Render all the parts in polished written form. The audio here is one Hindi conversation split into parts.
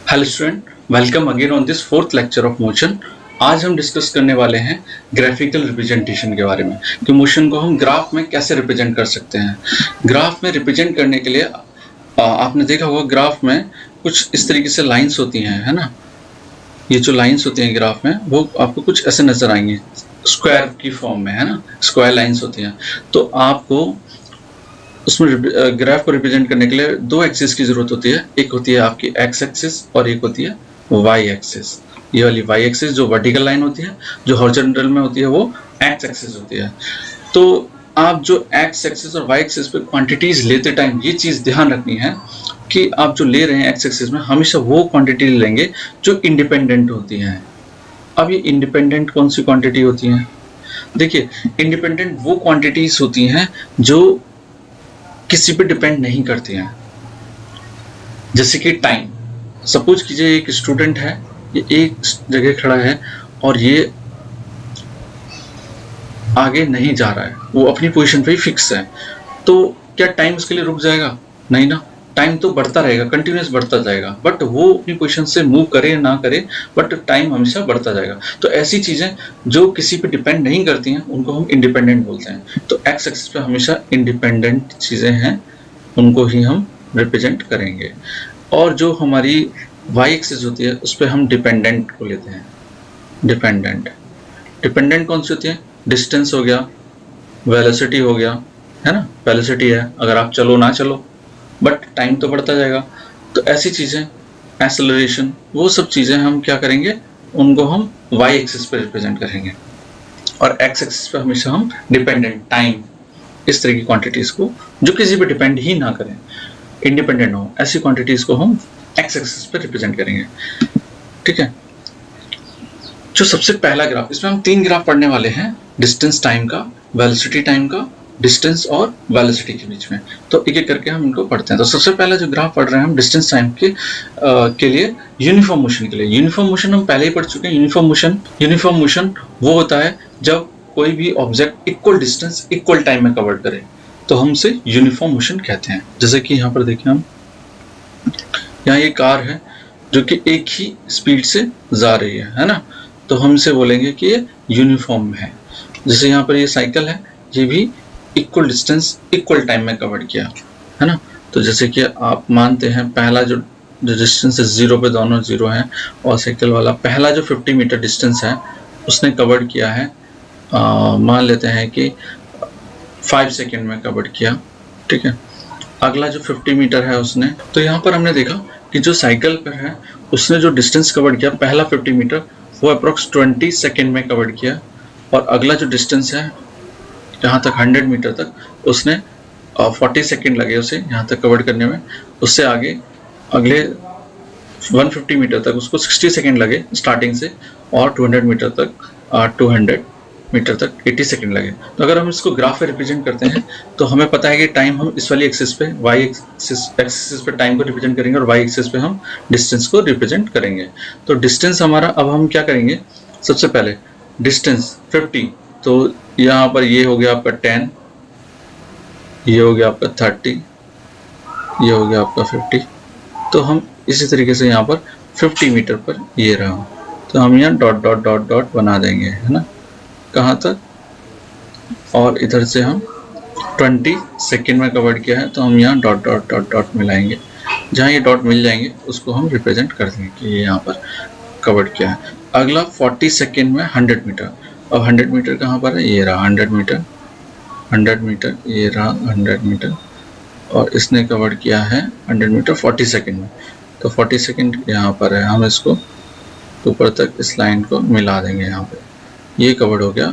Hello student, welcome again on this fourth lecture of motion. आज हम डिस्कस करने वाले हैं ग्राफिकल रिप्रेजेंटेशन के बारे में कि मोशन को हम ग्राफ में कैसे रिप्रेजेंट कर सकते हैं। ग्राफ में रिप्रेजेंट करने के लिए आपने देखा होगा ग्राफ में कुछ इस तरीके से लाइंस होती हैं, है ना। ये जो लाइंस होती हैं ग्राफ में वो आपको कुछ ऐसे नजर आएंगे स्क्वायर की फॉर्म में, है ना। स्क्वायर लाइंस होती हैं। तो आपको उसमें ग्राफ को रिप्रेजेंट करने के लिए दो एक्सिस की जरूरत होती है। एक होती है आपकी एक्स एक्सिस और एक होती है वाई एक्सिस। ये वाली वाई एक्सिस जो वर्टिकल लाइन होती है, जो हॉरिजॉन्टल में होती है वो एक्स एक्सिस होती है। तो आप जो एक्स एक्सिस और वाई एक्सिस पे क्वांटिटीज लेते टाइम ये चीज ध्यान रखनी है कि आप जो ले रहे हैं एक्स एक्सिस में हमेशा वो क्वांटिटी लेंगे जो इंडिपेंडेंट होती हैं। अब ये इंडिपेंडेंट कौन सी क्वांटिटी होती हैं? देखिए, इंडिपेंडेंट वो क्वांटिटीज होती हैं जो किसी पे डिपेंड नहीं करती हैं। जैसे कि टाइम। सपोज कीजिए एक स्टूडेंट है, ये एक जगह खड़ा है और ये आगे नहीं जा रहा है, वो अपनी पोजीशन पे ही फिक्स है। तो क्या टाइम उसके लिए रुक जाएगा? नहीं ना, टाइम तो बढ़ता रहेगा, कंटिन्यूस बढ़ता जाएगा। बट वो अपनी पोजीशन से मूव करे ना करे, बट टाइम हमेशा बढ़ता जाएगा। तो ऐसी चीजें जो किसी पे डिपेंड नहीं करती हैं उनको हम इंडिपेंडेंट बोलते हैं। तो एक्स एक्सिस पे हमेशा इंडिपेंडेंट चीजें हैं, उनको ही हम रिप्रेजेंट करेंगे। और जो हमारी वाई एक्सिस होती है उस पर हम डिपेंडेंट को लेते हैं। डिपेंडेंट कौन सी होती है? डिस्टेंस हो गया, वेलोसिटी हो गया, है ना। वेलोसिटी है, अगर आप चलो ना चलो बट टाइम तो बढ़ता जाएगा। तो ऐसी चीजें, एक्सेलरेशन, वो सब चीजें हम क्या करेंगे, उनको हम वाई एक्सिस पे रिप्रेजेंट करेंगे। और एक्स एक्सिस पे हमेशा हम डिपेंडेंट, टाइम, इस तरह की क्वांटिटीज को जो किसी पे डिपेंड ही ना करें, इंडिपेंडेंट हो, ऐसी क्वांटिटीज को हम एक्स एक्सिस पे रिप्रेजेंट करेंगे। ठीक है। जो सबसे पहला ग्राफ, इसमें हम 3 ग्राफ पढ़ने वाले हैं, डिस्टेंस टाइम का, वेलोसिटी टाइम का, डिस्टेंस और वेलोसिटी के बीच में। तो एक एक करके हम इनको पढ़ते हैं। तो सबसे पहला जो ग्राफ पढ़ रहे हैं हम डिस्टेंस टाइम के लिए यूनिफॉर्म मोशन के लिए। यूनिफॉर्म मोशन हम पहले ही पढ़ चुके हैं। यूनिफॉर्म मोशन वो होता है जब कोई भी object equal distance equal time में कवर करे, तो हम उसे यूनिफॉर्म मोशन कहते हैं। जैसे कि यहाँ पर देखिए, हम यहाँ ये कार है जो कि एक ही स्पीड से जा रही है ना। तो हम इसे बोलेंगे कि ये यूनिफॉर्म है। जैसे यहाँ पर ये साइकिल है, ये भी इक्वल डिस्टेंस इक्वल टाइम में कवर किया, है ना। तो जैसे कि आप मानते हैं पहला जो डिस्टेंस है 0 पे, दोनों 0 हैं, और साइकिल वाला पहला जो 50 मीटर डिस्टेंस है उसने कवर किया है, मान लेते हैं कि 5 सेकेंड में कवर किया। ठीक है। अगला जो 50 मीटर है उसने, तो यहाँ पर हमने देखा कि जो साइकिल पर है उसने जो डिस्टेंस कवर किया पहला 50 मीटर वो अप्रोक्स 20 सेकेंड में कवर किया। और अगला जो डिस्टेंस है यहाँ तक 100 मीटर तक, उसने 40 सेकेंड लगे उसे यहाँ तक कवर करने में। उससे आगे अगले 150 मीटर तक उसको 60 सेकेंड लगे स्टार्टिंग से, और 200 मीटर तक 80 सेकेंड लगे। तो अगर हम इसको ग्राफ पे रिप्रेजेंट करते हैं तो हमें पता है कि टाइम हम इस वाली एक्सिस पे, वाई एक्सिस पे टाइम को रिप्रेजेंट करेंगे और वाई एक्सिस पे हम डिस्टेंस को रिप्रेजेंट करेंगे। तो डिस्टेंस हमारा, अब हम क्या करेंगे, सबसे पहले डिस्टेंस 50, तो यहाँ पर ये हो गया आपका 10, ये हो गया आपका 30, ये हो गया आपका 50। तो हम इसी तरीके से यहाँ पर 50 मीटर पर ये रहा, तो हम यहाँ डॉट डॉट डॉट डॉट बना देंगे, है ना, कहाँ तक। और इधर से हम 20 सेकेंड में कवर किया है, तो हम यहाँ डॉट डॉट डॉट डॉट मिलाएंगे। जहाँ ये डॉट मिल जाएंगे उसको हम रिप्रेजेंट कर देंगे कि ये यहाँ पर कवर किया है। अगला 40 सेकेंड में 100 मीटर। अब 100 मीटर कहाँ पर है, ये रहा 100 मीटर, 100 मीटर, ये रहा 100 मीटर, और इसने कवर किया है 100 मीटर 40 सेकेंड में। तो 40 सेकेंड यहाँ पर है, हम इसको ऊपर तक इस लाइन को मिला देंगे यहाँ पे, ये कवर हो गया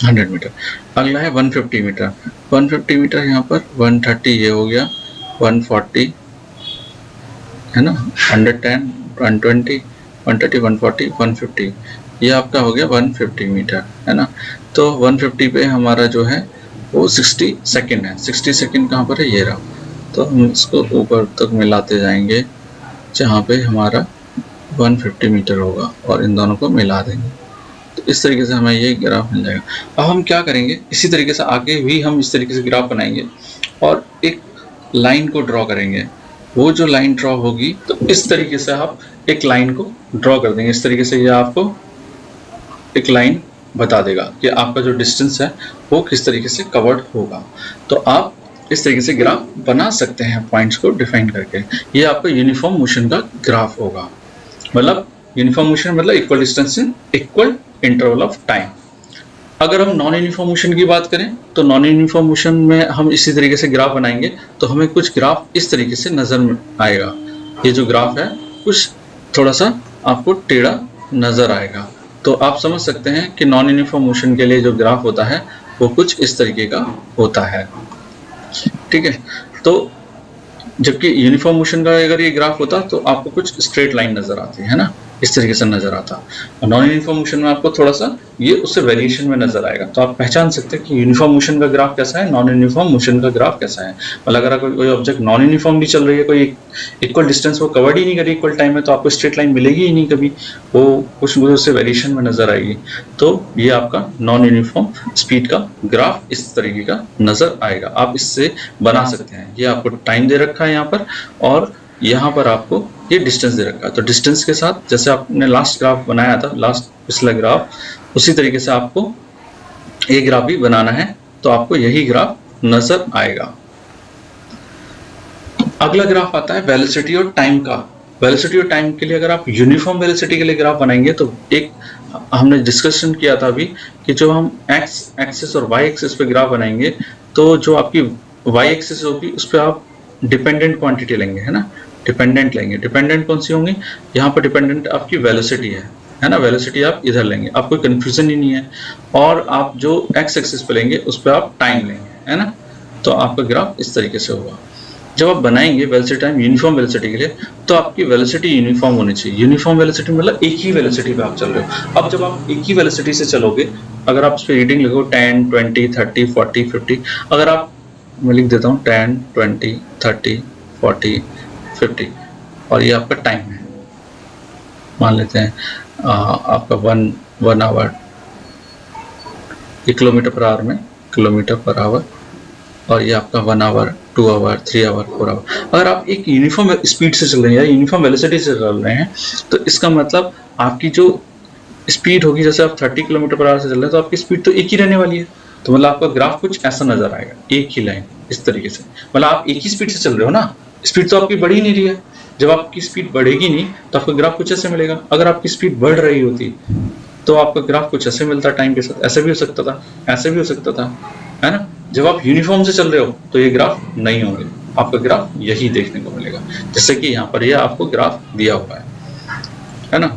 100 मीटर। अगला है 150 मीटर। 150 मीटर यहाँ पर 130, ये हो गया 140, है ना, 110, 120, 130, 140, 150, ये आपका हो गया 150 मीटर, है ना। तो 150 पे हमारा जो है वो 60 सेकेंड है। 60 सेकेंड कहाँ पर है, ये रहा। तो हम इसको ऊपर तक मिलाते जाएंगे जहाँ पे हमारा 150 मीटर होगा, और इन दोनों को मिला देंगे। तो इस तरीके से हमें ये ग्राफ मिल जाएगा। अब हम क्या करेंगे, इसी तरीके से आगे भी हम इस तरीके से ग्राफ बनाएंगे और एक लाइन को ड्रॉ करेंगे। वो जो लाइन ड्रॉ होगी तो इस तरीके से आप एक लाइन को ड्रॉ कर देंगे। इस तरीके से ये आपको एक लाइन बता देगा कि आपका जो डिस्टेंस है वो किस तरीके से कवर्ड होगा। तो आप इस तरीके से ग्राफ बना सकते हैं पॉइंट्स को डिफाइन करके। ये आपका यूनिफॉर्म मोशन का ग्राफ होगा। मतलब यूनिफॉर्म मोशन मतलब equal distance in equal interval of time. अगर हम नॉन यूनिफॉर्म मोशन की बात करें तो नॉन यूनिफॉर्म मोशन में हम इसी तरीके से ग्राफ बनाएंगे तो हमें कुछ ग्राफ इस तरीके से नजर आएगा। ये जो ग्राफ है कुछ थोड़ा सा आपको टेढ़ा नजर आएगा। तो आप समझ सकते हैं कि नॉन यूनिफॉर्म मोशन के लिए जो ग्राफ होता है वो कुछ इस तरीके का होता है। ठीक है, तो जबकि यूनिफॉर्म मोशन का अगर ये ग्राफ होता तो आपको कुछ स्ट्रेट लाइन नजर आती है ना, इस तरीके से नजर आता। और नॉन यूनिफॉर्म मोशन में आपको थोड़ा सा ये उससे वेरिएशन में नजर आएगा। तो आप पहचान सकते हैं कि यूनिफॉर्म मोशन का ग्राफ कैसा है, नॉन यूनिफॉर्म मोशन का ग्राफ कैसा है। मतलब अगर कोई ऑब्जेक्ट नॉन यूनिफॉर्म भी चल रही है, कोई इक्वल डिस्टेंस वो कवर्ड ही नहीं करी इक्वल टाइम में, तो आपको स्ट्रेट लाइन मिलेगी ही नहीं कभी, वो कुछ उससे वेरिएशन में नजर आएगी। तो ये आपका नॉन यूनिफॉर्म स्पीड का ग्राफ इस तरीके का नजर आएगा। आप इससे बना सकते हैं। ये आपको टाइम दे रखा है यहाँ पर और यहाँ पर आपको ये डिस्टेंस दे रखा है। तो डिस्टेंस के साथ जैसे आपने लास्ट ग्राफ बनाया था, लास्ट पिछला ग्राफ, उसी तरीके से आपको ये ग्राफ भी बनाना है। तो आपको यही ग्राफ नजर आएगा। अगला ग्राफ आता है वेलोसिटी और टाइम का। वेलोसिटी और टाइम के लिए अगर आप यूनिफॉर्म वेलोसिटी के लिए ग्राफ बनाएंगे तो एक हमने डिस्कशन किया था अभी कि जो हम एक्स एक्सिस और वाई एक्सिस पे ग्राफ बनाएंगे तो जो आपकी वाई एक्सिस होगी उस पर आप डिपेंडेंट क्वांटिटी लेंगे, है ना, डिपेंडेंट लेंगे। डिपेंडेंट कौन सी होंगी, यहाँ पर डिपेंडेंट आपकी वेलोसिटी है ना, वेलोसिटी आप इधर लेंगे, आप कोई कंफ्यूजन ही नहीं है। और आप जो एक्स एक्सिस पे लेंगे उस पर आप टाइम लेंगे, है ना। तो आपका ग्राफ इस तरीके से होगा। जब आप बनाएंगे वेलोसिटी टाइम यूनिफॉर्म वेलोसिटी के लिए तो आपकी वेलोसिटी यूनिफॉर्म होनी चाहिए। यूनिफॉर्म वेलोसिटी मतलब एक ही वेलोसिटी पे आप चल रहे हो। अब जब आप एक ही वेलोसिटी से चलोगे, अगर आप उस पर रीडिंग लिखो 10, 20, 30, 40, 50, अगर आप, मैं लिख देता हूँ 10, 20, 30, 40, 50 और ये आपका टाइम है। मान लेते हैं आपका one hour, kilometre per hour में किलोमीटर पर आवर, और ये आपका 1 आवर, 2 आवर, 3 आवर, 4 आवर। अगर आप एक यूनिफॉर्म स्पीड से चल रहे हैं या यूनिफॉर्म वेलोसिटी से चल रहे हैं तो इसका मतलब आपकी जो स्पीड होगी, जैसे आप 30 किलोमीटर पर आवर से चल रहे हैं तो आपकी स्पीड तो एक ही रहने वाली है। तो मतलब आपका ग्राफ कुछ ऐसा नजर आएगा, एक ही लाइन इस तरीके से। मतलब आप एक ही स्पीड से चल रहे हो ना, स्पीड तो आपकी बढ़ ही नहीं रही है। जब आपकी स्पीड बढ़ेगी नहीं तो आपका ग्राफ कुछ ऐसे मिलेगा। अगर आपकी स्पीड बढ़ रही होती तो आपका ग्राफ कुछ ऐसे मिलता टाइम के साथ। ऐसे भी हो सकता था, ऐसे भी हो सकता था, है ना। जब आप यूनिफॉर्म से चल रहे हो तो ये ग्राफ नहीं होंगे, आपका ग्राफ यही देखने को मिलेगा, जैसे कि यहाँ पर यह आपको ग्राफ दिया हुआ है ना।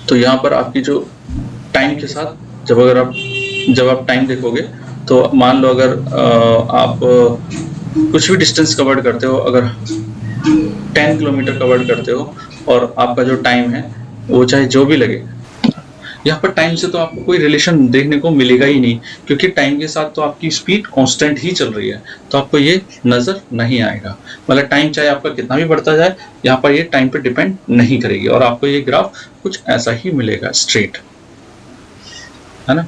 तो यहाँ पर आपकी जो टाइम के साथ जब आप टाइम देखोगे तो मान लो अगर आप कुछ भी डिस्टेंस कवर करते हो, अगर 10 किलोमीटर कवर करते हो और आपका जो टाइम है वो चाहे जो भी लगे, यहाँ पर टाइम से तो आपको कोई रिलेशन देखने को मिलेगा ही नहीं, क्योंकि टाइम के साथ तो आपकी स्पीड कांस्टेंट ही चल रही है, तो आपको ये नजर नहीं आएगा। मतलब टाइम चाहे आपका कितना भी बढ़ता जाए, यहाँ पर ये टाइम पे डिपेंड नहीं करेगी और आपको ये ग्राफ कुछ ऐसा ही मिलेगा, स्ट्रेट, है ना।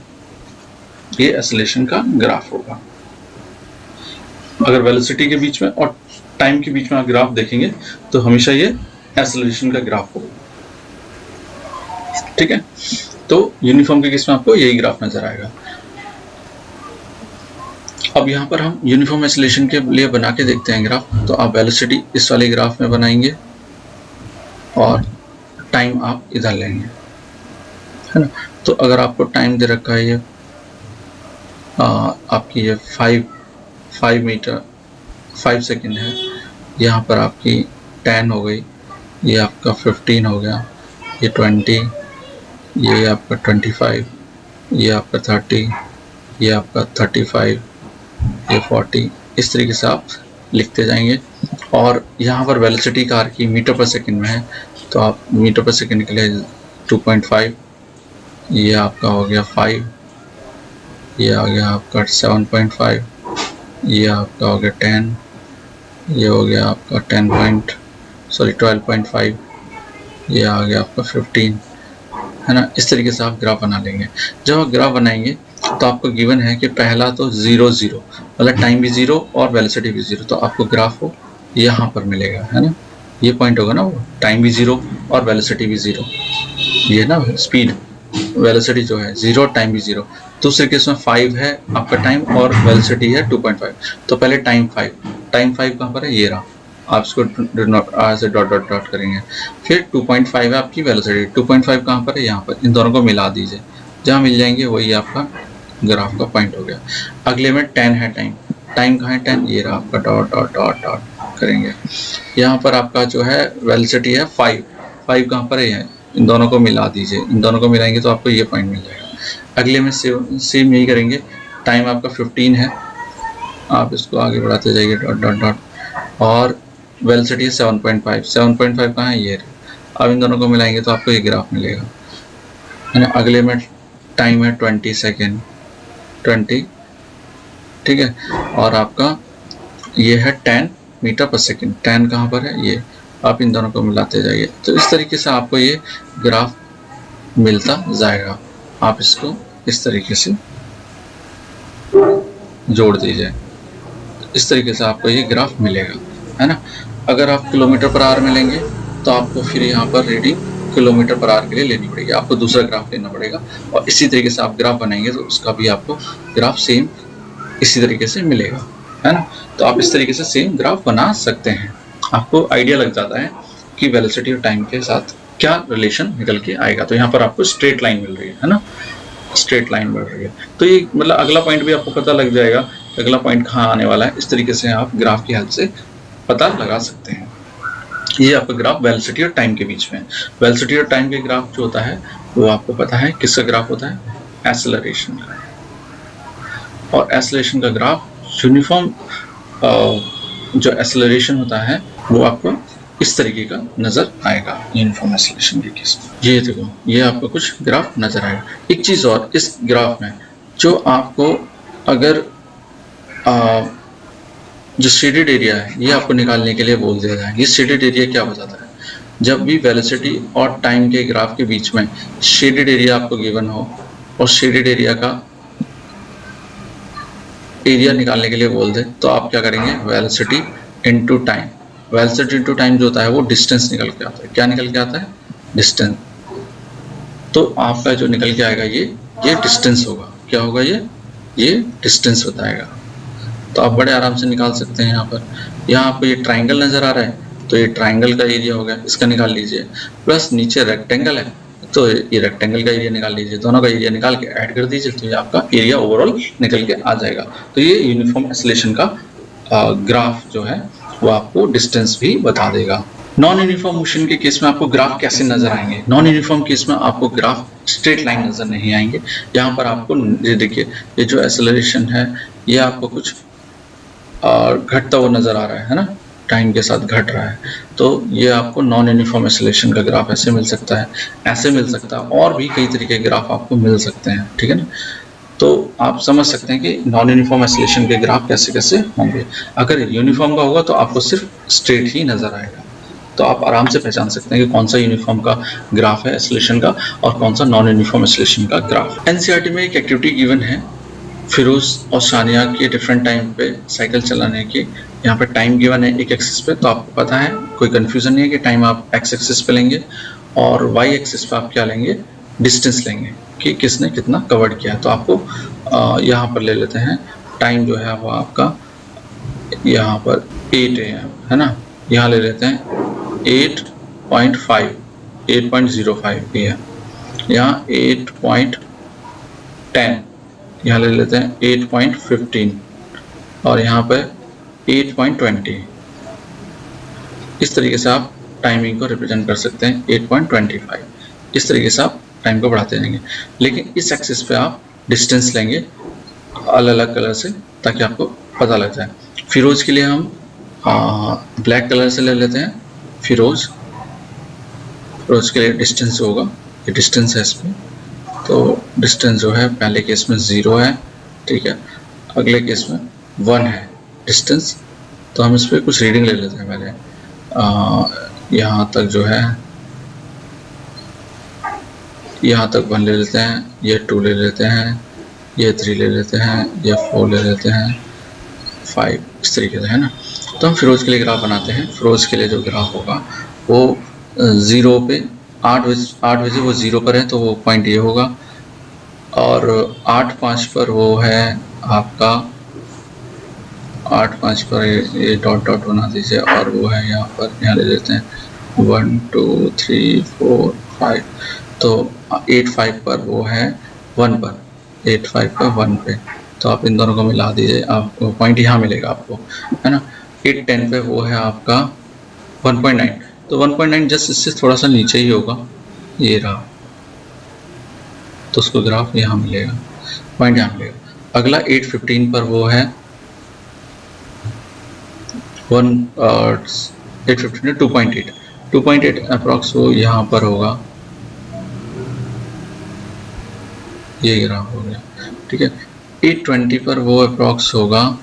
ये एक्सेलरेशन का ग्राफ होगा। अगर वेलोसिटी के बीच में और टाइम के बीच में आप ग्राफ देखेंगे तो हमेशा ये एक्सेलरेशन का ग्राफ होगा। ठीक है, तो यूनिफॉर्म के केस में आपको यही ग्राफ नजर आएगा। अब यहाँ पर हम यूनिफॉर्म एक्सेलरेशन के लिए बना के देखते हैं ग्राफ। तो आप वेलोसिटी इस वाले ग्राफ में बनाएंगे और टाइम आप इधर लेंगे, है ना। तो अगर आपको टाइम दे रखा है ये आपकी ये 5 सेकेंड है, यहाँ पर आपकी 10 हो गई, ये आपका 15 हो गया, ये 20, ये आपका 25, ये आपका 30, ये आपका 35, ये 40, इस तरीके से आप लिखते जाएंगे। और यहाँ पर वेलोसिटी कार की मीटर पर सेकंड में है तो आप मीटर पर सेकंड के लिए 2.5, ये आपका हो गया 5, ये आ गया आपका 7.5, ये आपका हो गया 10, ये हो गया आपका 12.5, ये आ गया आपका 15, है ना। इस तरीके से आप ग्राफ बना लेंगे। जब आप ग्राफ बनाएंगे तो आपको गिवन है कि पहला तो 0 0, मतलब टाइम भी 0 और वेलोसिटी भी 0, तो आपको ग्राफ को यहाँ पर मिलेगा, है ना, ये पॉइंट होगा ना, वो टाइम भी 0 और वेलोसिटी भी 0, ये ना स्पीड वेलोसिटी जो है 0 और टाइम भी 0। दूसरे केस में 5 है आपका टाइम और वेलोसिटी है 2.5। तो पहले टाइम 5 कहाँ पर है, ये रहा, आप इसको से डॉट डॉट डॉट करेंगे। फिर 2.5 है आपकी वेलोसिटी, 2.5 कहाँ पर है, यहाँ पर, इन दोनों को मिला दीजिए, जहाँ मिल जाएंगे वही आपका ग्राफ का पॉइंट हो गया। अगले में 10 है टाइम कहाँ है 10, ये रहा आपका, डॉट डॉट डॉट डॉट करेंगे। यहाँ पर आपका जो है वेलोसिटी है 5 कहाँ पर है, इन दोनों को मिला दीजिए, इन दोनों को मिलाएंगे तो आपको ये पॉइंट मिल जाएगा। अगले में सेम यही करेंगे, टाइम आपका 15 है, आप इसको आगे बढ़ाते जाइए डॉट डॉट डॉट, और वेलोसिटी है 7.5 कहाँ है, ये। अब इन दोनों को मिलाएंगे तो आपको ये ग्राफ मिलेगा, है ना। अगले में टाइम है 20 सेकेंड, 20, ठीक है, और आपका ये है 10 मीटर पर सेकेंड, 10 कहाँ पर है, ये। आप इन दोनों को मिलाते जाइए, तो इस तरीके से आपको ये ग्राफ मिलता जाएगा। आप इसको इस तरीके से जोड़ दीजिए, इस तरीके से आपको ये ग्राफ मिलेगा, है ना। अगर आप किलोमीटर पर आवर में लेंगे तो आपको फिर यहाँ पर रीडिंग किलोमीटर पर आवर के लिए लेनी पड़ेगी, आपको दूसरा ग्राफ लेना पड़ेगा, और इसी तरीके से आप ग्राफ बनाएंगे तो उसका भी आपको ग्राफ सेम इसी तरीके से मिलेगा, है ना। तो आप इस तरीके से सेम ग्राफ बना सकते हैं, आपको आइडिया लग जाता है कि वेलोसिटी और टाइम के साथ क्या रिलेशन निकल के आएगा। तो यहाँ पर आपको स्ट्रेट लाइन मिल रही है ना, स्ट्रेट लाइन बढ़ रही है। तो ये मतलब अगला पॉइंट भी आपको पता लग जाएगा, अगला पॉइंट कहाँ आने वाला है। इस तरीके से आप ग्राफ की हेल्प से पता लगा सकते हैं। ये आपका ग्राफ वेलोसिटी और टाइम के बीच में। वेलोसिटी और टाइम के ग्राफ जो होता है वो आपको पता है किसका ग्राफ होता है, एक्सेलरेशन का। और एक्सेलरेशन का ग्राफ यूनिफॉर्म जो एक्सेलरेशन होता है वो आपको इस तरीके का नजर आएगा यूनिफॉर्म एक्सेलरेशन के केस में। ये देखो, ये आपको कुछ ग्राफ नजर आएगा। एक चीज और, इस ग्राफ में जो आपको अगर जो शेडेड एरिया है ये आपको निकालने के लिए बोल दिया जाए। ये शेडेड एरिया क्या बताता है, जब भी वेलोसिटी और टाइम के ग्राफ के बीच में शेडेड एरिया आपको गिवन हो और शेडेड एरिया का एरिया निकालने के लिए बोल दे तो आप क्या करेंगे, velocity into time. Velocity into time जो होता है वो डिस्टेंस निकल के आता है। क्या निकल के आता है, डिस्टेंस। तो आपका जो निकल के आएगा ये डिस्टेंस होगा। क्या होगा, ये डिस्टेंस बताएगा। तो आप बड़े आराम से निकाल सकते हैं। यहाँ आपको ये ट्राइंगल नजर आ रहा है तो ये ट्राइंगल का एरिया हो गया, इसका निकाल लीजिए। प्लस नीचे रेक्टेंगल है तो ये रेक्टेंगल का एरिया निकाल लीजिए, दोनों का एरिया निकाल के ऐड कर दीजिए तो ये आपका एरिया ओवरऑल निकल के आ जाएगा। तो ये यूनिफॉर्म एक्सेलरेशन का ग्राफ जो है वो आपको डिस्टेंस भी बता देगा। नॉन यूनिफॉर्म मोशन के केस में आपको ग्राफ कैसे नजर आएंगे, नॉन यूनिफॉर्म केस में आपको ग्राफ स्ट्रेट लाइन नजर नहीं आएंगे। यहाँ पर आपको ये देखिए, ये जो एक्सेलरेशन है ये आपको कुछ घटता हुआ नजर आ रहा है ना, टाइम के साथ घट रहा है। तो ये आपको नॉन यूनिफॉर्म एक्सेलरेशन का ग्राफ ऐसे मिल सकता है, ऐसे मिल सकता है, और भी कई तरीके के ग्राफ आपको मिल सकते हैं, ठीक है ना। तो आप समझ सकते हैं कि नॉन यूनिफॉर्म एक्सेलरेशन के ग्राफ कैसे कैसे होंगे। अगर यूनिफॉर्म का होगा तो आपको सिर्फ स्ट्रेट ही नजर आएगा, तो आप आराम से पहचान सकते हैं कि कौन सा यूनिफॉर्म का ग्राफ है एक्सेलरेशन का और कौन सा नॉन यूनिफॉर्म एक्सेलरेशन का ग्राफ। एनसीईआरटी में एक एक्टिविटी गिवन है फिरोज और सानिया के डिफरेंट टाइम पे साइकिल चलाने की। यहाँ पे टाइम गिवन है एक एक्सिस पे, तो आपको पता है, कोई कंफ्यूजन नहीं है कि टाइम आप एक्स एक्सिस पे लेंगे और वाई एक्सिस पे आप क्या लेंगे, डिस्टेंस लेंगे कि किसने कितना कवर्ड किया। तो आपको यहाँ पर ले लेते हैं, टाइम जो है वो आपका यहाँ पर 8 AM है ना, यहाँ ले लेते हैं 8.05 PM, यहाँ 8.10, यहाँ ले लेते हैं 8.15 और यहाँ पे 8.20। इस तरीके से आप टाइमिंग को रिप्रेजेंट कर सकते हैं 8.25। इस तरीके से आप टाइम को बढ़ाते जाएंगे, लेकिन इस एक्सिस पे आप डिस्टेंस लेंगे अलग अलग कलर से ताकि आपको पता लग जाए। फिरोज के लिए हम ब्लैक कलर से ले लेते हैं। फिरोज के लिए डिस्टेंस होगा, ये डिस्टेंस है इस पर, तो डिस्टेंस जो है पहले केस में 0 है, ठीक है, अगले केस में 1 है डिस्टेंस। तो हम इस पर कुछ रीडिंग ले लेते हैं पहले। यहाँ तक जो है, यहाँ तक 1 ले लेते हैं, ये 2 ले लेते हैं, ये 3 ले लेते हैं, ये 4 ले लेते हैं, 5, इस तरीके से, है ना। तो तो हम फिरोज के लिए ग्राफ बनाते हैं। फिरोज के लिए जो ग्राफ होगा वो 0 पे 8 बजे वो 0 पर है तो वो पॉइंट ये होगा, और 8-5 पर वो है आपका 8-5 पर ये डॉट डॉट बना दीजिए, और वो है यहाँ पर, यहाँ ले लेते हैं 1 2 3 4 5, तो 8-5 पर वो है 1 पर, 8-5 पर 1 पे, तो आप इन दोनों को मिला दीजिए, आपको पॉइंट यहाँ मिलेगा आपको, है ना। 8-10 पे वो है आपका 1.9, तो 1.9 जस्ट इससे थोड़ा सा नीचे ही होगा, ये रहा, तो उसको ग्राफ यहाँ मिलेगा, पॉइंट यहाँ मिलेगा। अगला 8-15 पर वो है 8-15 2.8 अप्रॉक्स वो यहाँ पर होगा, ये ग्राफ हो गया, ठीक है। 8-20 पर वो अप्रॉक्स होगा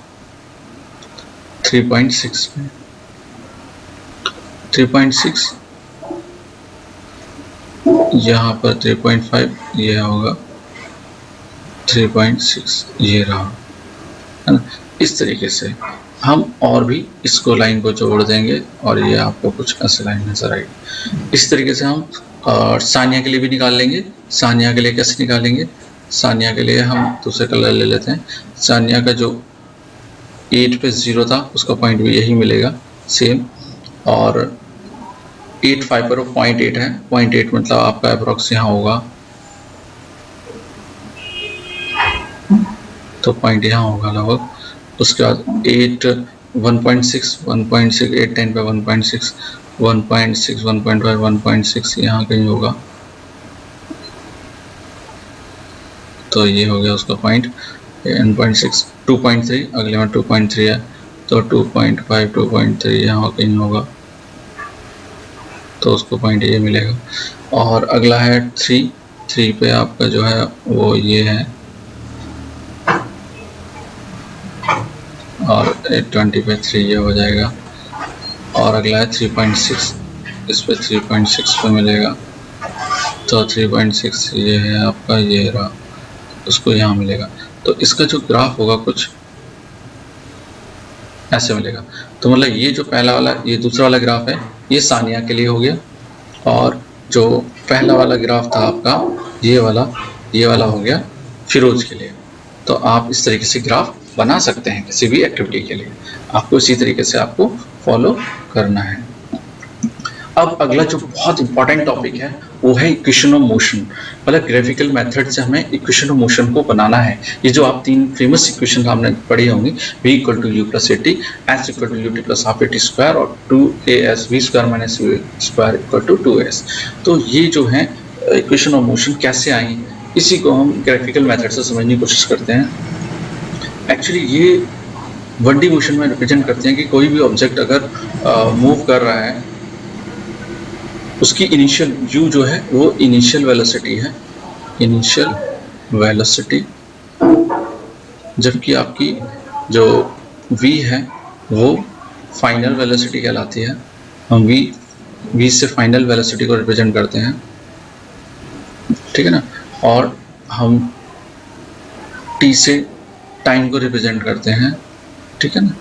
3.6 में, 3.6 यहाँ पर 3.5, ये होगा 3.6, ये रहा, है ना। इस तरीके से हम और भी इसको लाइन को जोड़ देंगे और ये आपको कुछ ऐसे लाइन नजर आएगी। इस तरीके से हम सानिया के लिए भी निकाल लेंगे। सानिया के लिए कैसे निकालेंगे? सानिया के लिए हम दूसरे कलर ले लेते हैं। सानिया का जो 8 पे 0 था उसका पॉइंट भी यही मिलेगा सेम, और 8-5 पर 0.8 है, 0.8 मतलब आपका अप्रोक्स यहाँ होगा, तो पॉइंट यहाँ होगा लगभग। उसके बाद 1.6 8-10 पे 1.6 1.5 1.6 यहाँ कहीं होगा, तो ये हो गया उसका पॉइंट 1.6 2.3, अगले में 2.3 है तो 2.5 2.3 यहाँ कहीं होगा, तो उसको पॉइंट ये मिलेगा। और अगला है 3 पे आपका जो है वो ये है, और 20 पे 3 ये हो जाएगा। और अगला है 3.6, इस पे 3.6 पे मिलेगा, तो 3.6 ये है आपका, ये रहा, उसको यहाँ मिलेगा। तो इसका जो ग्राफ होगा कुछ ऐसे मिलेगा। तो मतलब ये जो पहला वाला, ये दूसरा वाला ग्राफ है, ये सानिया के लिए हो गया, और जो पहला वाला ग्राफ था आपका ये वाला हो गया फिरोज के लिए। तो आप इस तरीके से ग्राफ बना सकते हैं किसी भी एक्टिविटी के लिए, आपको इसी तरीके से आपको फॉलो करना है। अब अगला जो बहुत इंपॉर्टेंट टॉपिक है वो है इक्वेशन ऑफ मोशन, मतलब ग्राफिकल मेथड से हमें इक्वेशन ऑफ मोशन को बनाना है। ये जो आप 3 फेमस इक्वेशन हमने पढ़ी होंगी, v = u + at, s = ut + half at square, और 2as v² - v² = 2s। तो ये जो है इक्वेशन ऑफ मोशन कैसे आई, इसी को हम ग्राफिकल मेथड से समझने की कोशिश करते हैं। एक्चुअली ये 1D मोशन में रिप्रेजेंट करते हैं कि कोई भी ऑब्जेक्ट अगर मूव कर रहा है, उसकी इनिशियल u जो है वो इनिशियल वेलोसिटी है, इनिशियल वेलोसिटी, जबकि आपकी जो v है वो फाइनल वेलोसिटी कहलाती है। हम v से फाइनल वेलोसिटी को रिप्रेजेंट करते हैं, ठीक है ना। और हम t से टाइम को रिप्रेजेंट करते हैं, ठीक है ना,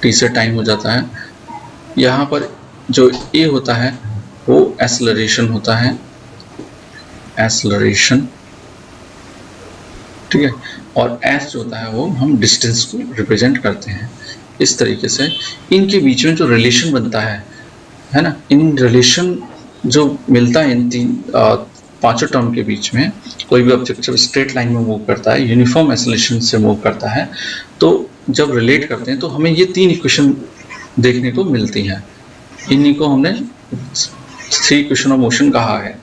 t से टाइम हो जाता है। यहाँ पर जो a होता है वो एक्सेलरेशन होता है, एक्सेलरेशन, ठीक है, और s जो होता है वो हम डिस्टेंस को रिप्रेजेंट करते हैं। इस तरीके से इनके बीच में जो रिलेशन बनता है ना, इन रिलेशन जो मिलता है इन 5 टर्म के बीच में, कोई भी ऑब्जेक्ट जब स्ट्रेट लाइन में मूव करता है, यूनिफॉर्म एक्सेलरेशन से मूव करता है, तो जब रिलेट करते हैं तो हमें ये 3 इक्वेशन देखने को मिलती हैं। इन्हीं को हमने 3 इक्वेशन ऑफ मोशन कहा है,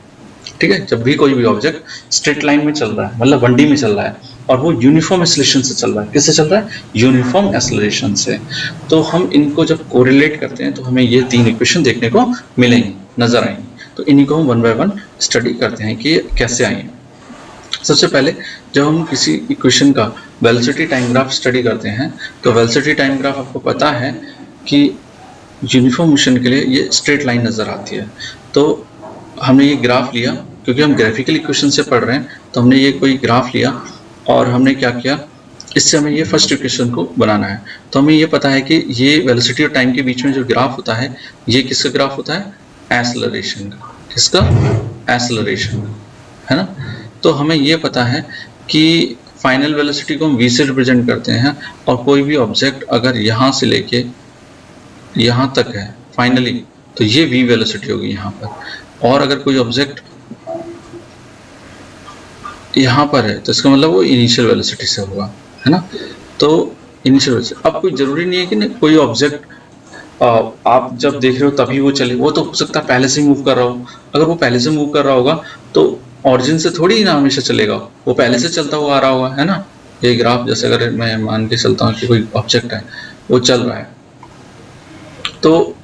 ठीक है। जब भी कोई भी ऑब्जेक्ट स्ट्रेट लाइन में चल रहा है, मतलब 1D में चल रहा है, और वो यूनिफॉर्म एक्सेलरेशन से चल रहा है, किससे चल रहा है? यूनिफॉर्म एक्सेलरेशन से। तो हम इनको जब कोरिलेट करते हैं तो हमें ये 3 इक्वेशन देखने को मिलेंगी, नजर आएंगी। तो इन्हीं को हम 1 बाय 1 स्टडी करते हैं कि ये कैसे आई हैं। सबसे पहले जब हम किसी इक्वेशन का वेलोसिटी टाइम ग्राफ स्टडी करते हैं, तो वेलोसिटी टाइम ग्राफ आपको पता है कि यूनिफॉर्म मोशन के लिए ये स्ट्रेट लाइन नज़र आती है। तो हमने ये ग्राफ लिया, क्योंकि हम ग्राफिकल इक्वेशन से पढ़ रहे हैं, तो हमने ये कोई ग्राफ लिया और हमने क्या किया, इससे हमें ये फर्स्ट इक्वेशन को बनाना है। तो हमें ये पता है कि ये वेलोसिटी और टाइम के बीच में जो ग्राफ होता है, ये किसका ग्राफ होता है? एक्सेलरेशन का। किसका? एक्सेलरेशन का, है ना। तो हमें ये पता है कि फाइनल वेलोसिटी को हम v से रिप्रेजेंट करते हैं, और कोई भी ऑब्जेक्ट अगर यहाँ से लेके यहाँ तक है फाइनली, तो ये v वेलोसिटी होगी यहाँ पर। और अगर कोई ऑब्जेक्ट यहाँ पर है तो इसका मतलब वो इनिशियल वेलोसिटी से होगा, है ना। तो इनिशियल वेलोसिटी, अब कोई जरूरी नहीं है कि कोई ऑब्जेक्ट आप जब देख रहे हो तभी वो चले, वो तो हो सकता है पहले से मूव कर रहा हो। अगर वो पहले से मूव कर रहा होगा तो ऑरिजिन से थोड़ी ही ना हमेशा चलेगा, वो पहले से चलता हुआ आ रहा होगा, है ना। ये ग्राफ जैसे अगर मैं मान के चलता हूँ कि कोई ऑब्जेक्ट है वो चल रहा है, तो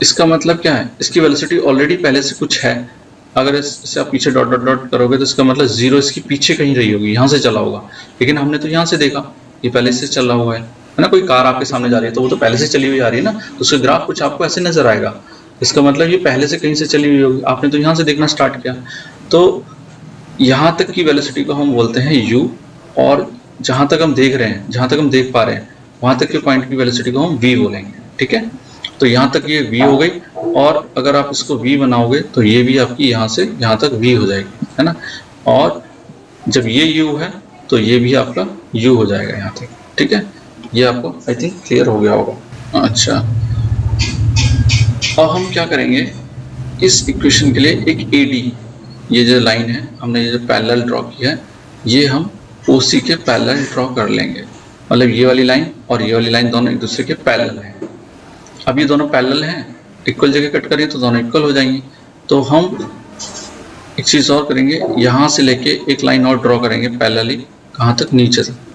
इसका मतलब क्या है? इसकी वेलोसिटी ऑलरेडी पहले से कुछ है। अगर इससे आप पीछे डॉट डॉट डॉट करोगे तो इसका मतलब जीरो इसकी पीछे कहीं रही होगी, यहाँ से चला होगा। लेकिन हमने तो यहाँ से देखा, ये पहले से चल रहा हुआ है ना। कोई कार आपके सामने जा रही है तो वो तो पहले से चली हुई आ रही है ना, तो उसका ग्राफ कुछ आपको ऐसे नजर आएगा। इसका मतलब ये पहले से कहीं से चली हुई होगी, आपने तो यहाँ से देखना स्टार्ट किया। तो यहाँ तक की वेलोसिटी को हम बोलते हैं u, और जहाँ तक हम देख रहे हैं, जहाँ तक हम देख पा रहे हैं, वहाँ तक के पॉइंट की वेलोसिटी को हम v बोलेंगे, ठीक है। तो यहाँ तक ये v हो गई, और अगर आप इसको v बनाओगे तो ये भी आपकी यहाँ से यहाँ तक v हो जाएगी, है ना। और जब ये u है तो ये भी आपका u हो जाएगा यहाँ तक, ठीक है। ये आपको आई थिंक क्लियर हो गया होगा। अच्छा, अब हम क्या करेंगे, इस इक्वेशन के लिए एक AD, ये जो लाइन है हमने ये जो पैरेलल ड्रॉ किया है, ये हम OC के पैरेलल ड्रॉ कर लेंगे। मतलब ये वाली लाइन और ये वाली लाइन दोनों एक दूसरे के पैरेलल हैं। अब ये दोनों पैरेलल हैं, इक्वल जगह कट करें तो दोनों इक्वल हो जाएंगे। तो हम एक चीज और करेंगे, यहाँ से लेके एक लाइन और ड्रॉ करेंगे पैरेलली, कहाँ तक? नीचे तक।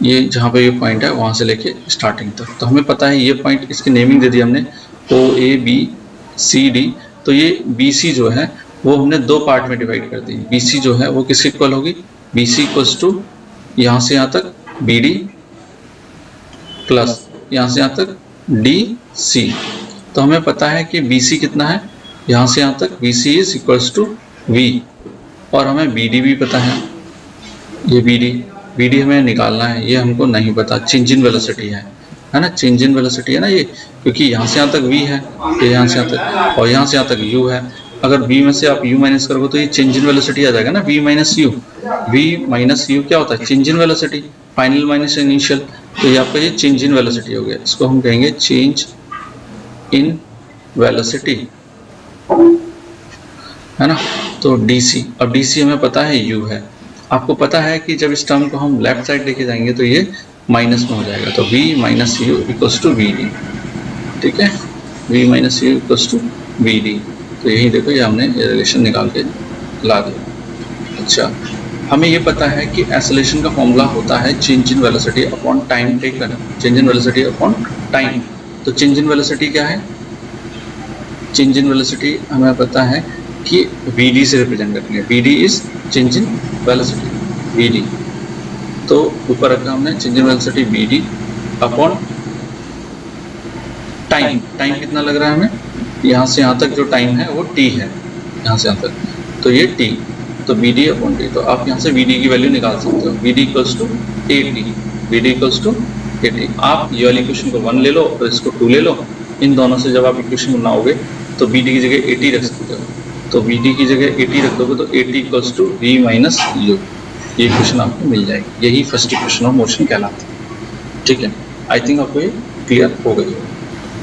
ये जहाँ पे ये पॉइंट है वहाँ से लेके स्टार्टिंग तक। तो हमें पता है ये पॉइंट, इसकी नेमिंग दे दी हमने OABCD। तो ये BC जो है वो हमने दो पार्ट में डिवाइड कर दी। BC जो है वो किसके इक्वल होगी? BC इक्वल्स टू यहाँ से यहाँ तक BD प्लस यहाँ से यहाँ तक DC। तो हमें पता है कि BC कितना है, यहाँ से यहाँ तक BC is equals to V, और हमें BD भी पता है। ये BD हमें निकालना है, ये हमको नहीं पता। चेंज इन वेलोसिटी है ना, चेंज इन वेलोसिटी है ना ये, क्योंकि यहाँ से यहाँ तक V है, ये यहाँ से यहाँ तक, और यहाँ से यहाँ तक U है। अगर V में से आप U माइनस करोगे तो ये चेंज इन वेलोसिटी आ जाएगा ना, V minus U। V minus U क्या होता है? Change in velocity, final minus initial. तो ये आपका ये चेंज इन वेलोसिटी हो गया, इसको हम कहेंगे चेंज इन वेलोसिटी, है ना। तो DC, अब DC हमें पता है U है। आपको पता है कि जब इस टर्म को हम लेफ्ट साइड लेके जाएंगे तो ये माइनस में हो जाएगा, तो V minus U equals to VD, ठीक है। V minus U equals to VD। तो यही देखो, ये हमने ये रिलेशन निकाल के ला दिया। अच्छा, हमें ये पता है कि एक्सेलरेशन का फॉर्मूला होता है change in velocity upon time taken, change in velocity upon time. तो चेंज इन वेलोसिटी क्या है? चेंज इन वेलोसिटी हमें पता है कि VD से रिप्रेजेंट करेंगे। VD is change in velocity, VD। तो ऊपर रखा हमने change in velocity VD upon time. Time कितना लग रहा है हमें? यहाँ से यहाँ तक जो टाइम है वो T है, यहाँ से यहाँ तक, तो ये T। तो BD अपॉन T। तो आप यहाँ से VD की वैल्यू निकाल सकते हो, VD equals to AT, VD equals to AT। आप ये वाली इक्वेशन को 1 ले लो और इसको 2 ले लो। इन दोनों से जब आप इक्वेशन बनाओगे तो BD की जगह AT रख सकते हो। तो BD की जगह AT रख दोगे तो AT equals to V minus U। ये इक्वेशन आपको मिल जाएगी। यही फर्स्ट इक्वेशन ऑफ मोशन कहलाती है, ठीक है। आई थिंक आपको ये क्लियर हो गई है।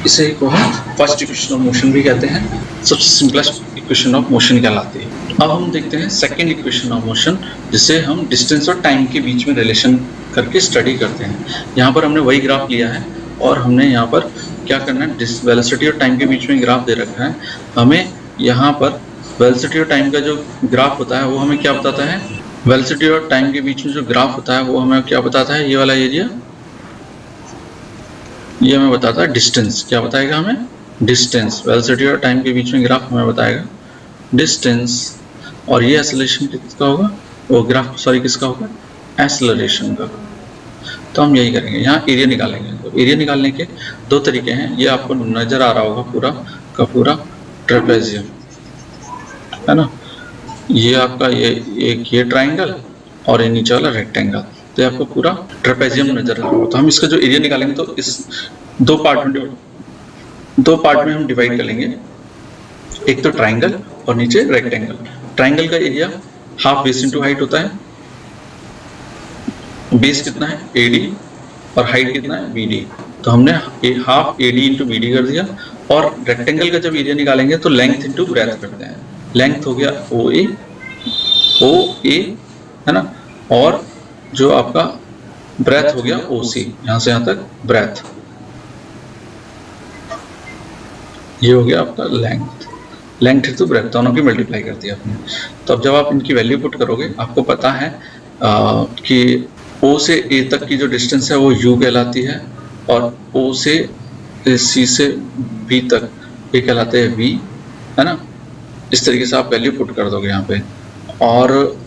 इसे को हम फर्स्ट इक्वेशन ऑफ मोशन भी कहते हैं, सबसे सिंपलेस्ट इक्वेशन ऑफ मोशन कहलाती है। अब हम देखते हैं सेकंड इक्वेशन ऑफ मोशन, जिसे हम डिस्टेंस और टाइम के बीच में रिलेशन करके स्टडी करते हैं। यहाँ पर हमने वही ग्राफ लिया है और हमने यहाँ पर क्या करना है, वेलोसिटी और टाइम के बीच में ग्राफ दे रखा है। हमें यहाँ पर वेलोसिटी और टाइम का जो ग्राफ होता है वो हमें क्या बताता है? वेलोसिटी और टाइम के बीच में जो ग्राफ होता है वो हमें क्या बताता है? ये वाला एरिया, ये हमें बताता है डिस्टेंस। क्या बताएगा हमें? डिस्टेंस। वेलोसिटी और टाइम के बीच में ग्राफ हमें बताएगा डिस्टेंस। और ये एक्सेलरेशन किसका होगा? वो ग्राफ सॉरी किसका होगा? एक्सेलरेशन का। तो हम यही करेंगे, यहाँ एरिया निकालेंगे। तो एरिया निकालने के दो तरीके हैं, ये आपको नजर आ रहा होगा पूरा का पूरा ट्रेपेजियम, है ना। ये आपका ये एक ये ट्राइंगल और ये नीचे वाला रेक्टेंगल। तो ये आपको पूरा ट्रेपेजियम नजर आ रहा होगा। तो हम इसका जो एरिया निकालेंगे तो इस दो पार्ट में हम डिवाइड कर लेंगे, एक तो ट्राइंगल और नीचे रेक्टेंगल। ट्राइंगल का area half base into height होता है। बेस कितना है AD और हाइट कितना है BD, तो हमने हाफ AD इंटू BD कर दिया। और रेक्टेंगल का जब एरिया निकालेंगे तो लेंथ इंटू ब्रेथ करते हैं। लेंथ हो गया OA है ना, और जो आपका ब्रेथ हो गया OC, यहां से यहां तक ब्रेथ, ये हो गया आपका लेंथ इंटू ब्रेथ, दोनों की मल्टीप्लाई कर दिया आपने। तो अब जब आप इनकी वैल्यू पुट करोगे, आपको पता है कि O से A तक की जो डिस्टेंस है वो U कहलाती है, और O से C से B तक ये कहलाते हैं V, है ना। इस तरीके से आप वैल्यू पुट कर दोगे यहाँ पे। और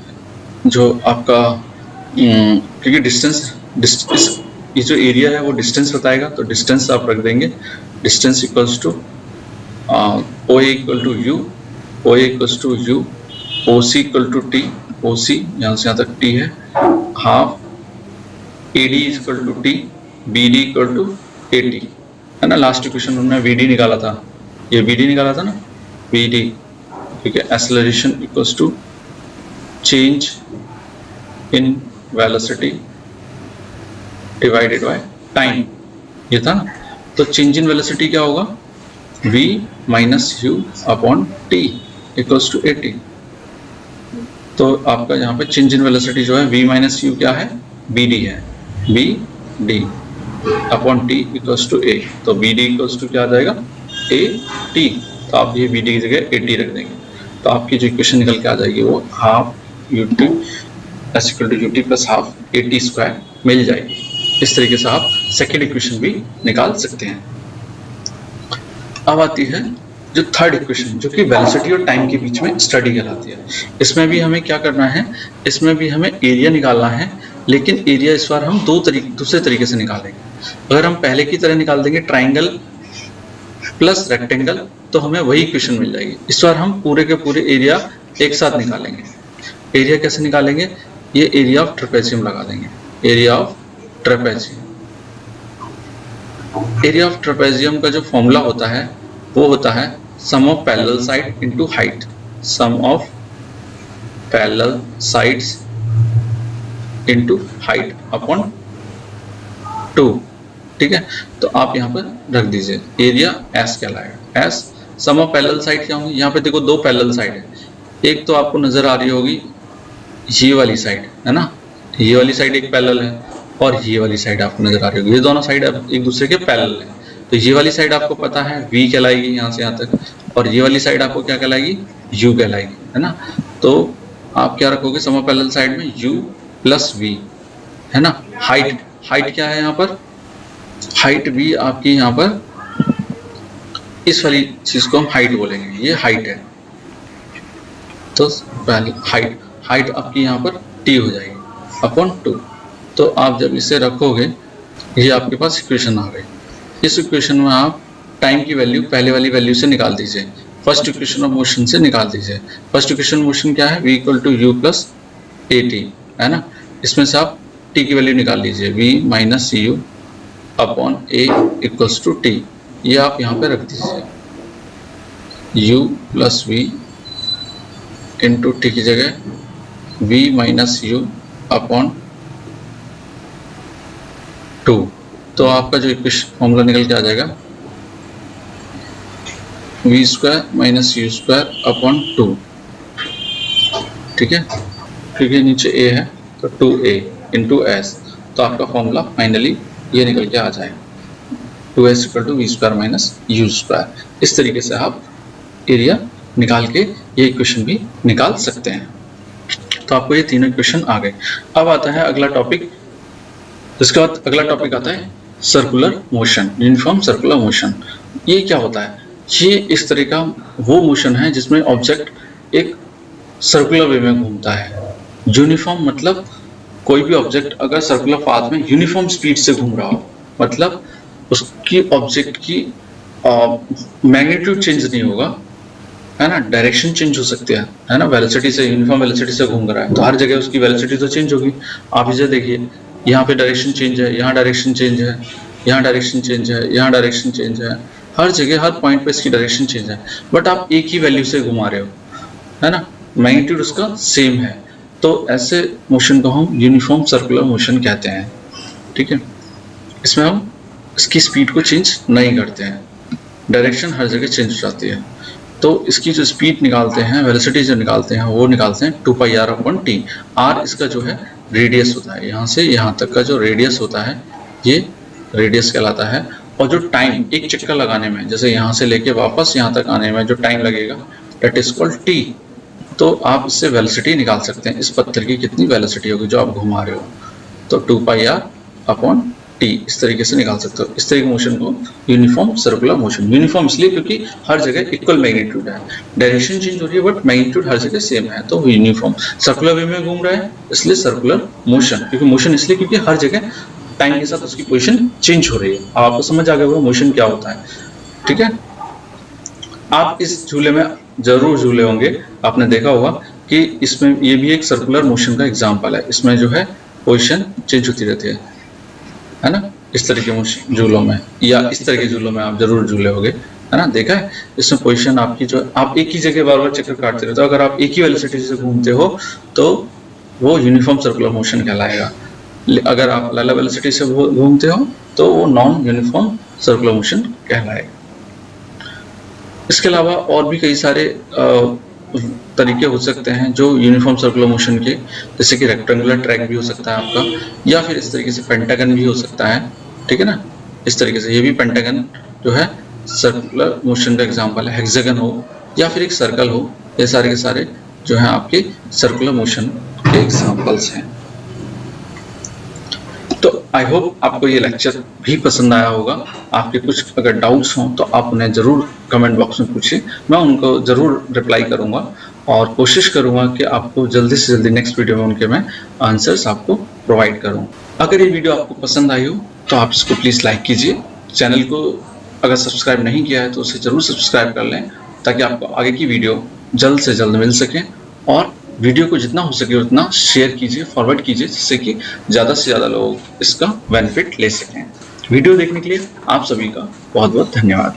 जो आपका क्योंकि डिस्टेंस ये जो एरिया है वो डिस्टेंस बताएगा, तो डिस्टेंस आप रख देंगे, distance equals to OA equal to U, OA equals to U, OC equal to T, OC यहाँ से यहाँ तक T है, half AD equal to T, BD equal to AT, है ना। लास्ट इक्वेशन में हमने VD निकाला था, ये VD निकाला था ना, VD, ठीक है। Acceleration equals to change in velocity divided by time, ये था ना। तो चेंज इन वेलोसिटी क्या होगा, V minus U upon T equals to AT। तो आपका यहाँ पे चेंज इन वेलोसिटी जो है V माइनस U क्या है, BD है, BD upon T equals to A, तो BD इक्वल्स टू क्या आ जाएगा, AT। तो आप ये BD की जगह AT रख देंगे, तो आपकी जो इक्वेशन निकल के आ जाएगी वो half UT s equal to UT plus half AT square मिल जाएगी। इस तरीके से आप सेकेंड इक्वेशन भी निकाल सकते हैं। अब आती है जो थर्ड इक्वेशन, जो कि वेलोसिटी और टाइम के बीच में स्टडी कहलाती है। इसमें भी हमें क्या करना है, इसमें भी हमें एरिया निकालना है, लेकिन एरिया इस बार हम दूसरे तरीके से निकालेंगे। अगर हम पहले की तरह निकाल देंगे ट्राइंगल प्लस रेक्टेंगल, तो हमें वही इक्वेशन मिल जाएगी। इस बार हम पूरे के पूरे एरिया एक साथ निकालेंगे। एरिया कैसे निकालेंगे, ये एरिया ऑफ ट्रेपेजियम लगा देंगे, area of trapezium. Area of trapezium का जो फॉर्मूला होता है वो होता है sum of parallel side into height, sum of parallel sides into height upon 2, ठीक है। तो आप यहाँ पर रख दीजिए एरिया S कहलाएगा। S sum of parallel side क्या होंगी, यहाँ पे देखो दो पैरेलल साइड है, एक तो आपको नजर आ रही होगी ये वाली साइड, है ना, ये वाली साइड एक पैरेलल है, और ये वाली साइड आपको नजर आ रही होगी, ये दोनों साइड एक दूसरे के पैरेलल है। तो ये वाली साइड आपको पता है V कहलाएगी यहाँ से यहाँ तक, और ये वाली साइड आपको क्या कहलाएगी, U कहलाएगी, है ना। तो आप क्या रखोगे, सम ऑफ पैरेलल साइड में U प्लस V, है ना। हाइट क्या है यहाँ पर, हाइट भी आपकी यहाँ पर इस वाली चीज को हम हाइट बोलेंगे, ये हाइट है। तो हाइट आपकी यहाँ पर T हो जाएगी अपॉन 2। तो आप जब इसे रखोगे, ये आपके पास इक्वेशन आ गई। इस इक्वेशन में आप टाइम की वैल्यू पहले वाली वैल्यू से निकाल दीजिए, फर्स्ट इक्वेशन ऑफ मोशन से निकाल दीजिए। फर्स्ट इक्वेशन मोशन क्या है, V equal to U plus AT, है ना। इसमें से आप T की वैल्यू निकाल लीजिए, V minus U upon A equals to T, ये आप यहाँ पे रख दीजिए, U plus V into T की जगह V माइनस U अपॉन 2। तो आपका जो इक्वेशन फॉर्मूला निकल के आ जाएगा V square minus U square upon 2, ठीक है। क्योंकि नीचे A है तो 2A इंटू S, तो आपका फॉर्मूला फाइनली ये निकल के आ जाएगा 2S equal to V square minus U square. इस तरीके से आप एरिया निकाल के ये इक्वेशन भी निकाल सकते हैं। तो आपको ये तीनों इक्वेशन आ गए। अब आता है अगला टॉपिक, इसके बाद अगला टॉपिक आता है circular motion, uniform circular motion. ये क्या होता है, ये इस तरह का वो मोशन है जिसमें ऑब्जेक्ट एक सर्कुलर वे में घूमता है। यूनिफॉर्म मतलब कोई भी ऑब्जेक्ट अगर सर्कुलर पाथ में यूनिफॉर्म स्पीड से घूम रहा हो, मतलब उसकी ऑब्जेक्ट की मैग्नीट्यूड चेंज नहीं होगा, है ना, डायरेक्शन चेंज हो सकती है ना, वेलोसिटी से, यूनिफॉर्म वेलोसिटी से घूम रहा है तो हर जगह उसकी वेलोसिटी तो चेंज होगी। आप इसे देखिए, यहाँ पे डायरेक्शन चेंज है, यहाँ डायरेक्शन चेंज है, यहाँ डायरेक्शन चेंज है, यहाँ डायरेक्शन चेंज है, हर जगह हर पॉइंट पे इसकी डायरेक्शन चेंज है, बट आप एक ही वैल्यू से घुमा रहे हो, है ना, मैग्नीट्यूड उसका सेम है। तो ऐसे मोशन को हम यूनिफॉर्म सर्कुलर मोशन कहते हैं। ठीक है, इसमें हम इसकी स्पीड को चेंज नहीं करते हैं, डायरेक्शन हर जगह चेंज हो जाती है। तो इसकी जो स्पीड निकालते हैं, वेलोसिटी जो निकालते हैं, वो निकालते हैं 2πr/t। r इसका जो है रेडियस होता है, यहाँ से यहाँ तक का जो रेडियस होता है ये रेडियस कहलाता है। और जो टाइम एक चक्कर लगाने में, जैसे यहाँ से लेके वापस यहाँ तक आने में जो टाइम लगेगा, दैट इज कॉल्ड t। तो आप इससे वेलोसिटी निकाल सकते हैं, इस पत्थर की कितनी वेलोसिटी होगी जो आप घुमा रहे हो, तो 2πr/t इस तरीके से निकाल सकते हो। इस तरह के मोशन को यूनिफॉर्म सर्कुलर मोशन, यूनिफॉर्म इसलिए क्योंकि हर जगह इक्वल मैग्नीट्यूड है, डायरेक्शन चेंज हो रही है बट मैग्नीट्यूड हर जगह सेम है, तो यूनिफॉर्म। सर्कुलर वे में घूम रहा है इसलिए सर्कुलर मोशन, क्योंकि मोशन इसलिए क्योंकि हर जगह टाइम के साथ उसकी पोजीशन चेंज हो रही है। अब आपको समझ आ गया होगा मोशन क्या होता है। ठीक है, आप इस झूले में जरूर झूले होंगे, आपने देखा होगा कि इसमें ये भी एक सर्कुलर मोशन का एग्जाम्पल है। इसमें जो है पोजीशन चेंज होती रहती है ना, इस तरह के झूलों में या इस तरह के झूलों में आप जरूर झूले होगे, है ना, देखा है। इसमें पोजीशन आपकी जो, आप एक ही जगह बार बार चक्कर काटते रहते हो, अगर आप एक ही वेलोसिटी से घूमते हो तो वो यूनिफॉर्म सर्कुलर मोशन कहलाएगा। अगर आप अलग वेलोसिटी से घूमते हो तो वो नॉन यूनिफॉर्म सर्कुलर मोशन कहलाएगा। इसके अलावा और भी कई सारे तरीके हो सकते हैं जो यूनिफॉर्म सर्कुलर मोशन के, जैसे कि रेक्टेंगुलर ट्रैक भी हो सकता है आपका, या फिर इस तरीके से पेंटागन भी हो सकता है। ठीक है ना, इस तरीके से ये भी पेंटागन जो है सर्कुलर मोशन का एग्जांपल है। हेक्सागन हो या फिर एक सर्कल हो, ये सारे के सारे जो है आपके सर्कुलर मोशन के एग्जांपल्स हैं। तो आई होप आपको ये लेक्चर भी पसंद आया होगा। आपके कुछ अगर डाउट्स हों तो आप उन्हें ज़रूर कमेंट बॉक्स में पूछिए, मैं उनको ज़रूर रिप्लाई करूंगा और कोशिश करूंगा कि आपको जल्दी से जल्दी नेक्स्ट वीडियो में उनके मैं आंसर्स आपको प्रोवाइड करूं। अगर ये वीडियो आपको पसंद आई हो तो आप इसको प्लीज़ लाइक कीजिए। चैनल को अगर सब्सक्राइब नहीं किया है तो उसे ज़रूर सब्सक्राइब कर लें, ताकि आपको आगे की वीडियो जल्द से जल्द मिल सके। और वीडियो को जितना हो सके उतना शेयर कीजिए, फॉरवर्ड कीजिए, जिससे कि ज़्यादा से ज़्यादा लोग इसका बेनिफिट ले सकें। वीडियो देखने के लिए आप सभी का बहुत बहुत धन्यवाद।